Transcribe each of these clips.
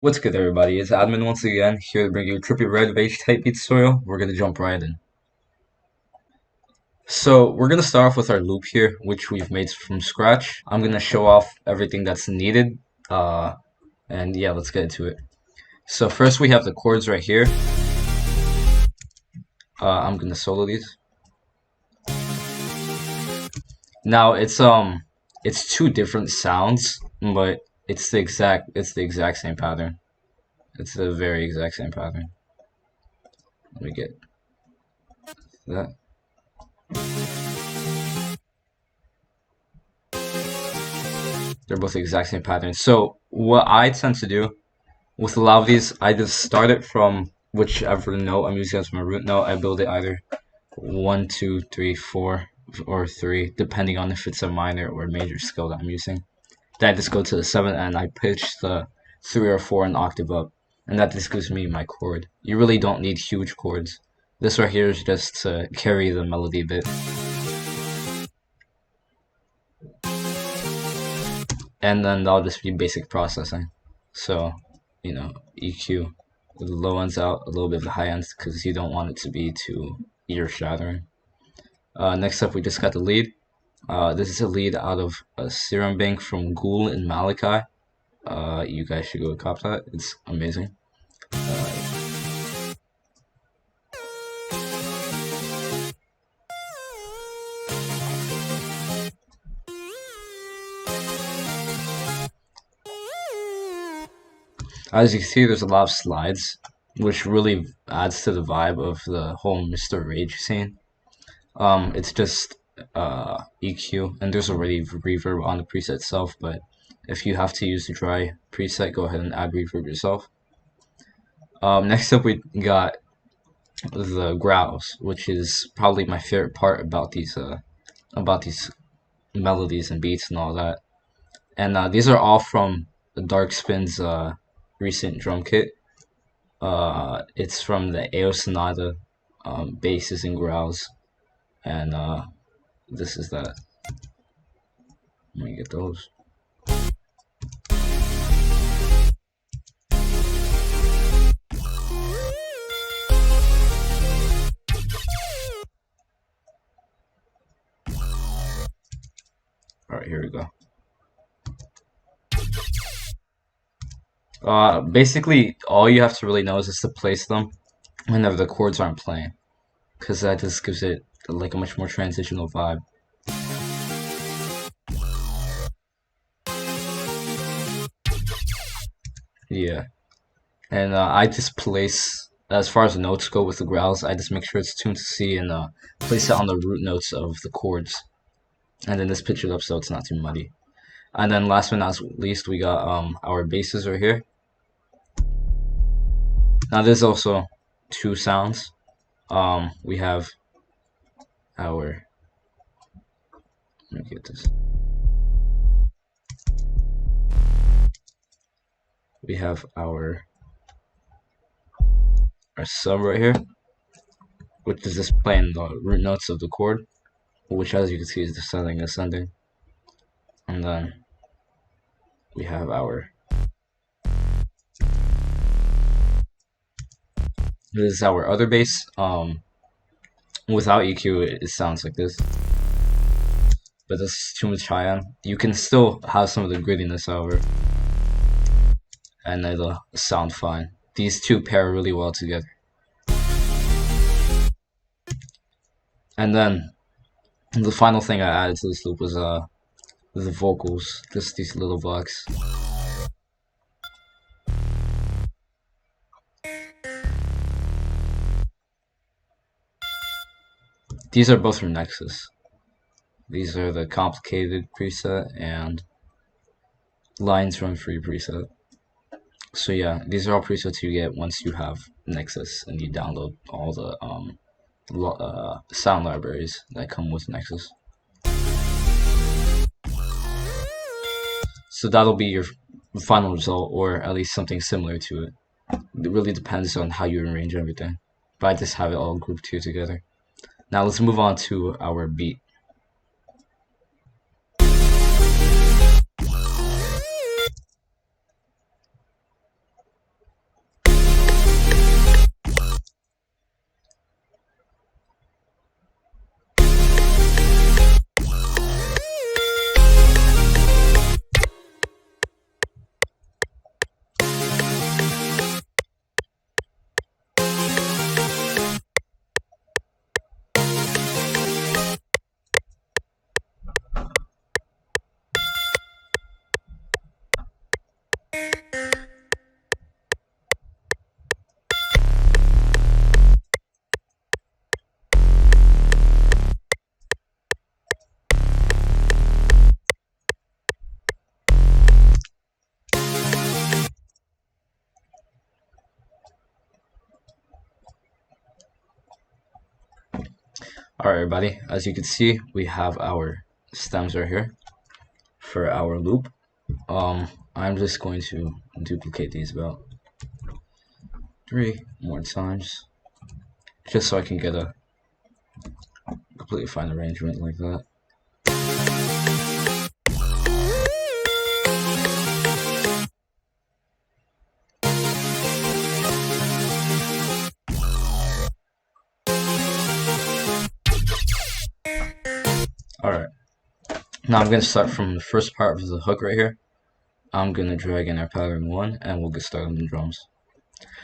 What's good, everybody? It's Admin once again, here to bring you a Trippie Red Rage type beat tutorial. We're gonna jump right in. So we're gonna start off with our loop here, which we've made from scratch. I'm gonna show off everything that's needed, and yeah, let's get into it. So first we have the chords right here. I'm gonna solo these. Now it's two different sounds, but it's the exact same pattern. It's the very exact same pattern. Let me get that. They're both the exact same pattern. So what I tend to do with a lot of these, I just start it from whichever note I'm using as my root note. I build it either 1, 2, 3, 4, or 3, depending on if it's a minor or major scale that I'm using. Then I just go to the 7th and I pitch the 3 or 4 an octave up. And that just gives me my chord. You really don't need huge chords. This right here is just to carry the melody a bit. And then that'll just be basic processing. So, EQ, the low ends out, a little bit of the high ends, because you don't want it to be too ear-shattering. Next up, we just got the lead. This is a lead out of a Serum Bank from Ghoul and Malachi. You guys should go cop that. It's amazing. As you can see, there's a lot of slides, which really adds to the vibe of the whole Mr. Rage scene. It's just EQ, and there's already reverb on the preset itself, but if you have to use the dry preset, go ahead and add reverb yourself. Next up, we got the growls, which is probably my favorite part about these melodies and beats and all that. And these are all from the Dark Spin's recent drum kit. It's from the AO Sonata basses and growls, and this is that. Let me get those. Alright, here we go. Basically, all you have to really know is just to place them whenever the chords aren't playing, because that just gives it like a much more transitional vibe. Yeah, and I just place, as far as the notes go with the growls, I just make sure it's tuned to C and place it on the root notes of the chords, and then just pitch it up so it's not too muddy. And then last but not least, we got our basses right here. Now there's also two sounds. We have our, let me get this. We have our sub right here, which is just playing the root notes of the chord, which as you can see is descending, ascending. And then we have our, this is our other bass. Without EQ, it sounds like this, but this is too much high end. You can still have some of the grittiness, however, and it'll sound fine. These two pair really well together. And then the final thing I added to this loop was the vocals, just these little blocks. These are both from Nexus. These are the complicated preset and lines run free preset. So yeah, these are all presets you get once you have Nexus and you download all the sound libraries that come with Nexus. So that'll be your final result, or at least something similar to it. It really depends on how you arrange everything, but I just have it all grouped here together. Now let's move on to our beat. Alright, everybody, as you can see, we have our stems right here for our loop. I'm just going to duplicate these about 3 more times, just so I can get a completely fine arrangement like that. Alright, now I'm going to start from the first part of the hook right here. I'm going to drag in our pattern 1, and we'll get started on the drums.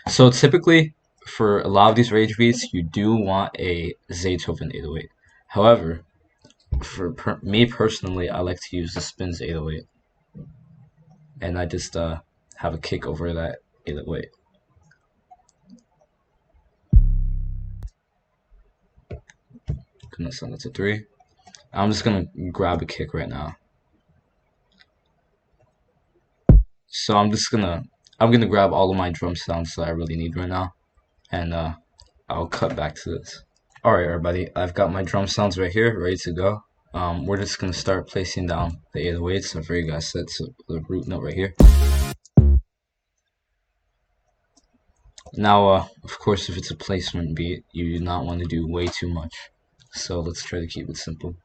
So typically, for a lot of these rage beats, you do want a Zaytoven 808. However, for me personally, I like to use the Spins 808. And I just have a kick over that 808. Gonna send it to 3. I'm just gonna grab a kick right now. So I'm gonna grab all of my drum sounds that I really need right now, and I'll cut back to this. Alright, everybody, I've got my drum sounds right here, ready to go. We're just gonna start placing down the 808s. I've already got set to the root note right here. Now, of course, if it's a placement beat, you do not want to do way too much. So let's try to keep it simple.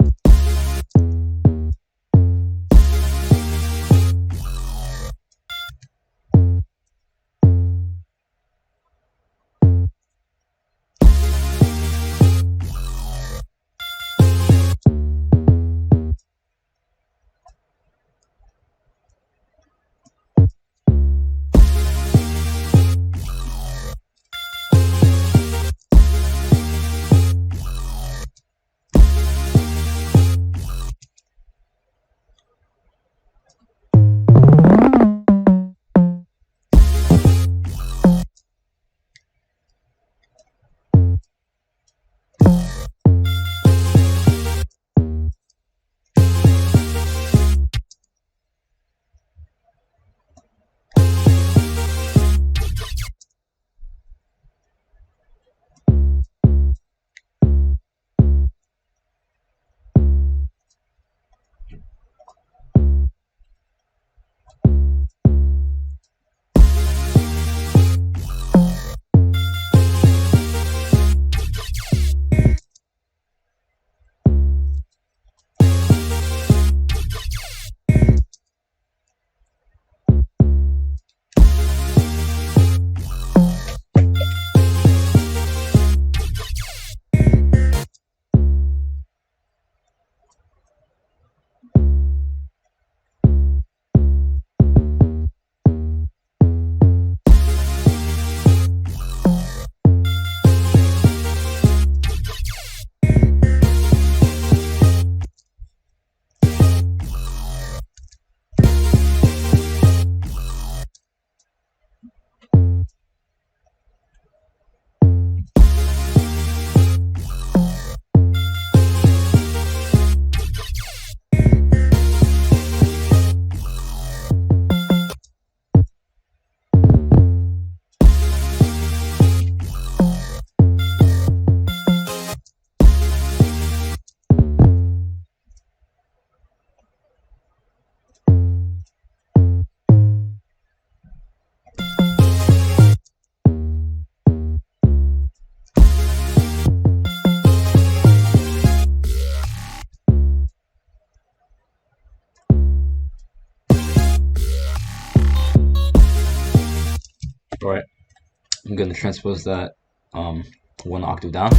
Alright, I'm going to transpose that 1 octave down.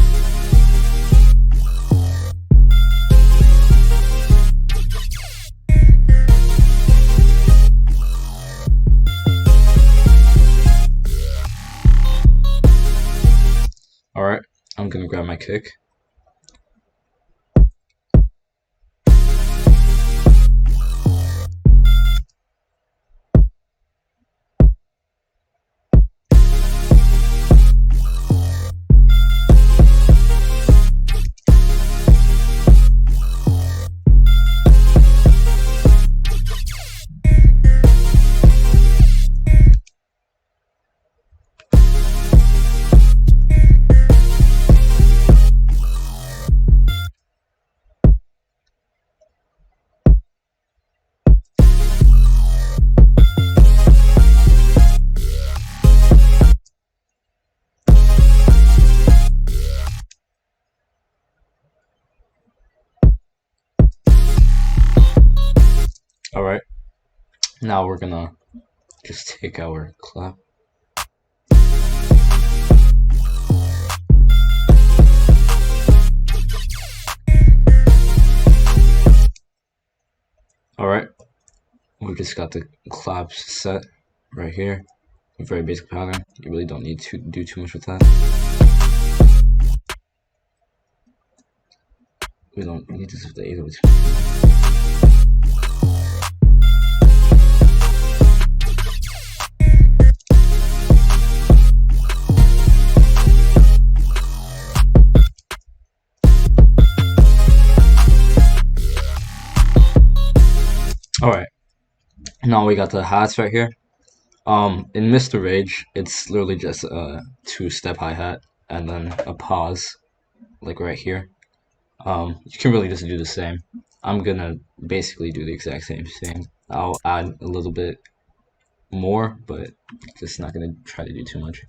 Alright, I'm going to grab my kick. Now we're gonna just take our clap. Alright, we just got the claps set right here. A very basic pattern. You really don't need to do too much with that. We don't need this with the 802. Alright, now we got the hats right here. In Mr. Rage, it's literally just a 2-step hi-hat and then a pause, like right here. You can really just do the same. I'm gonna basically do the exact same thing. I'll add a little bit more, but just not gonna try to do too much.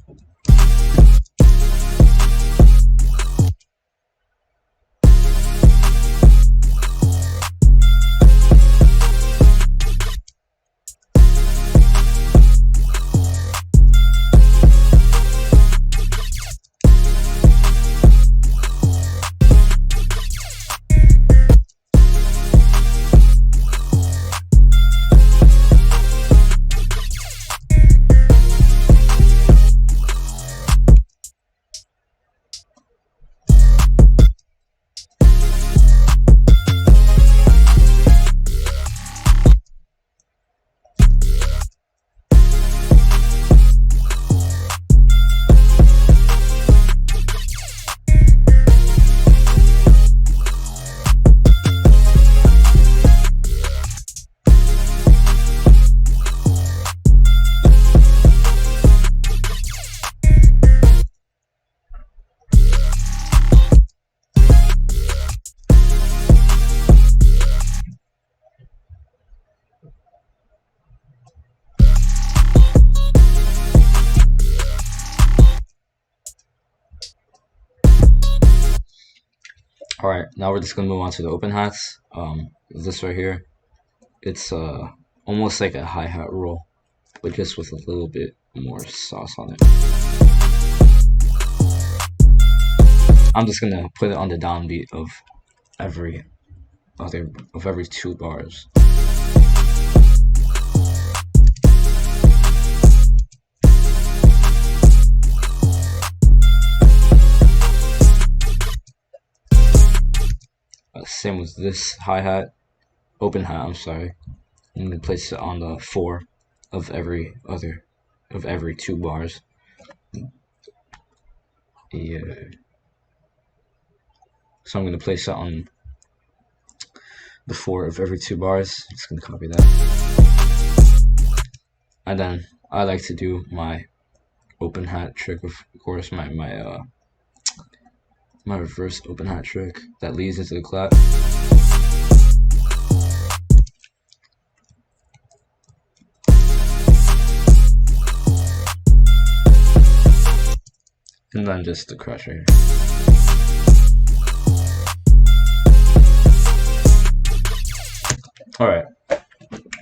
Alright, now we're just gonna move on to the open hats. This right here, it's almost like a hi-hat roll, but just with a little bit more sauce on it. I'm just gonna put it on the downbeat of every 2 bars. Same with this hi-hat, open hat, I'm sorry. I'm gonna place it on the 4 of every 2 bars. Yeah. So I'm gonna place it on the 4 of every 2 bars. Just gonna copy that. And then I like to do my open hat trick, of course, my reverse open hat trick that leads into the clap. And then just the crush right here. Alright,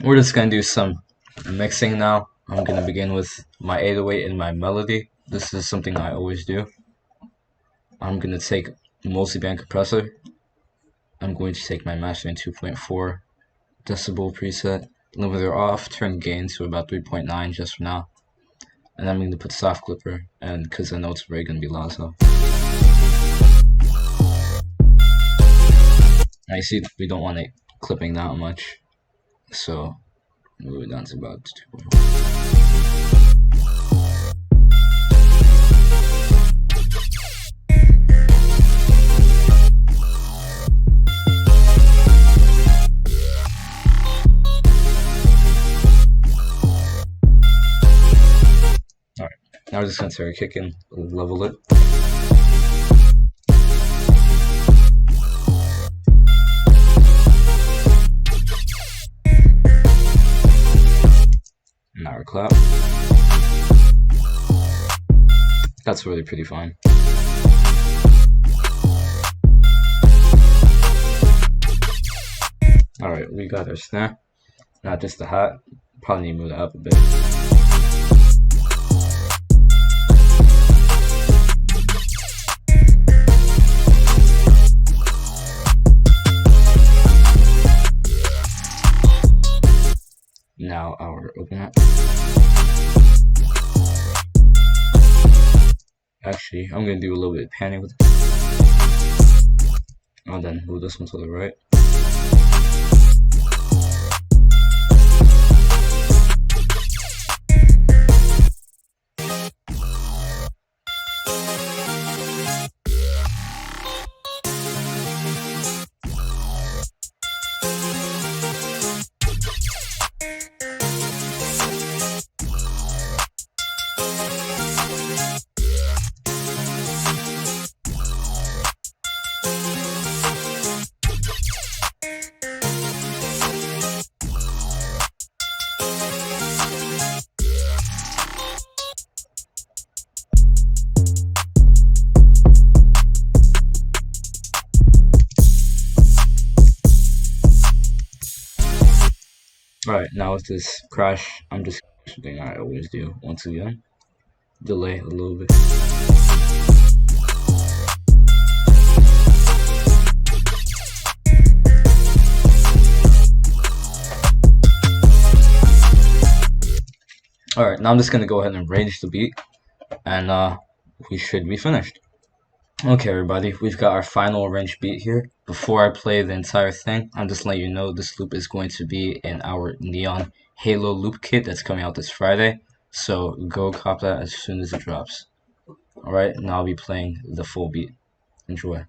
we're just gonna do some mixing now. I'm gonna begin with my 808 and my melody. This is something I always do. I'm gonna take multi-band compressor. I'm going to take my mastering 2.4 decibel preset, limiter off, turn gain to about 3.9 just for now. And I'm going to put soft clipper, and because I know it's very going to be loud, so. Now you see we don't want it clipping that much, so move it down to about 2.4. Now we're just gonna start kicking, level it. Now our clap. That's really pretty fine. Alright, we got our snare. Now just the hat. Probably need to move that up a bit. Now our open up. Actually, I'm gonna do a little bit of panning with this. And then move this one to the right. Alright, now with this crash, I'm just something I always do once again. Delay a little bit. Alright, now I'm just gonna go ahead and arrange the beat, and we should be finished. Okay, everybody, we've got our final arranged beat here. Before I play the entire thing, I'm just letting you know this loop is going to be in our Neon Halo loop kit that's coming out this Friday. So go cop that as soon as it drops. Alright, now I'll be playing the full beat. Enjoy.